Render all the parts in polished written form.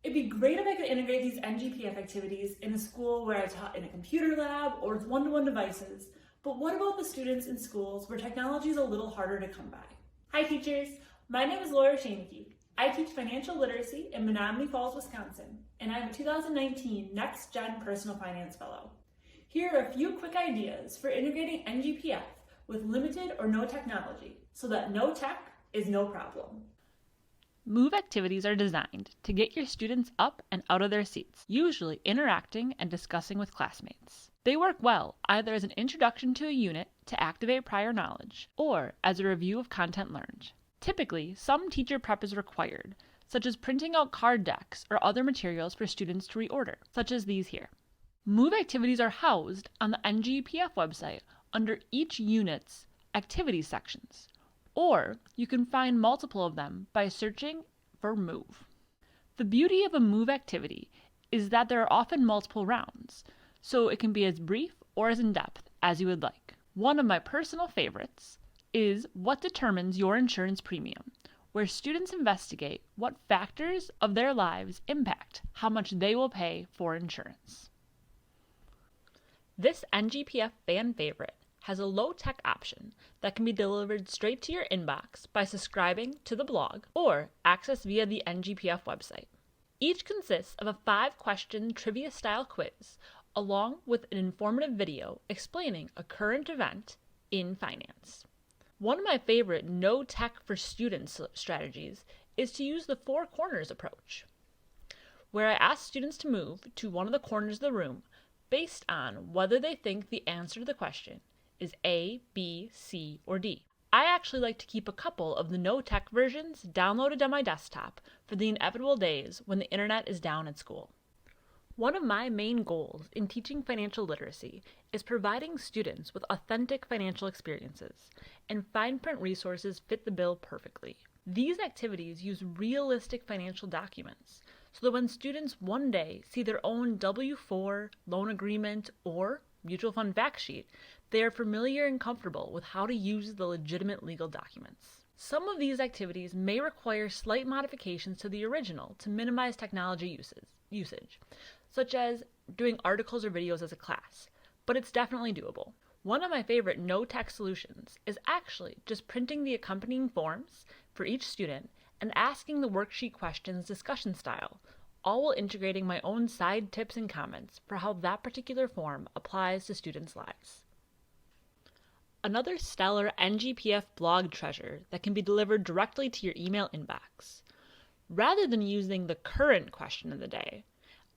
It'd be great if I could integrate these NGPF activities in a school where I taught in a computer lab or with one-to-one devices, but what about the students in schools where technology is a little harder to come by? Hi teachers, my name is Laura Shaneke. I teach financial literacy in Menominee Falls, Wisconsin, and I'm a 2019 Next Gen Personal Finance Fellow. Here are a few quick ideas for integrating NGPF with limited or no technology so that no tech is no problem. Move activities are designed to get your students up and out of their seats, usually interacting and discussing with classmates. They work well either as an introduction to a unit to activate prior knowledge or as a review of content learned. Typically, some teacher prep is required, such as printing out card decks or other materials for students to reorder, such as these here. Move activities are housed on the NGPF website under each unit's activities sections, or you can find multiple of them by searching for Move. The beauty of a Move activity is that there are often multiple rounds, so it can be as brief or as in-depth as you would like. One of my personal favorites is What Determines Your Insurance Premium, where students investigate what factors of their lives impact how much they will pay for insurance. This NGPF fan favorite has a low-tech option that can be delivered straight to your inbox by subscribing to the blog or accessed via the NGPF website. Each consists of a 5-question trivia-style quiz along with an informative video explaining a current event in finance. One of my favorite no-tech for students strategies is to use the 4 corners approach, where I ask students to move to one of the corners of the room based on whether they think the answer to the question is A, B, C, or D. I actually like to keep a couple of the no-tech versions downloaded on my desktop for the inevitable days when the internet is down at school. One of my main goals in teaching financial literacy is providing students with authentic financial experiences, and fine print resources fit the bill perfectly. These activities use realistic financial documents so that when students one day see their own W-4, loan agreement, or mutual fund fact sheet, they are familiar and comfortable with how to use the legitimate legal documents. Some of these activities may require slight modifications to the original to minimize technology usage, such as doing articles or videos as a class, but it's definitely doable. One of my favorite no-tech solutions is actually just printing the accompanying forms for each student and asking the worksheet questions discussion style, all while integrating my own side tips and comments for how that particular form applies to students' lives. Another stellar NGPF blog treasure that can be delivered directly to your email inbox. Rather than using the current question of the day,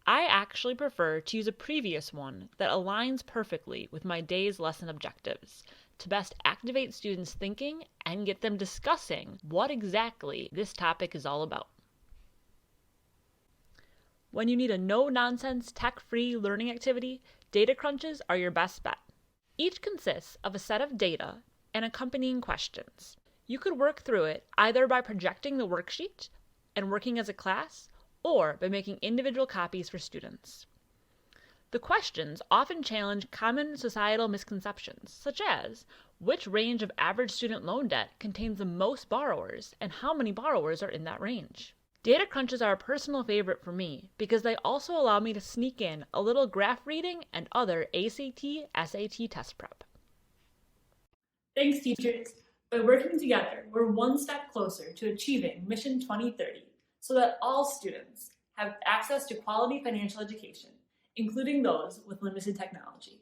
I actually prefer to use a previous one that aligns perfectly with my day's lesson objectives to best activate students' thinking and get them discussing what exactly this topic is all about. When you need a no-nonsense, tech-free learning activity, data crunches are your best bet. Each consists of a set of data and accompanying questions. You could work through it either by projecting the worksheet and working as a class, or by making individual copies for students. The questions often challenge common societal misconceptions, such as which range of average student loan debt contains the most borrowers and how many borrowers are in that range. Data crunches are a personal favorite for me because they also allow me to sneak in a little graph reading and other ACT, SAT test prep. Thanks, teachers. By working together, we're one step closer to achieving Mission 2030 so that all students have access to quality financial education, including those with limited technology.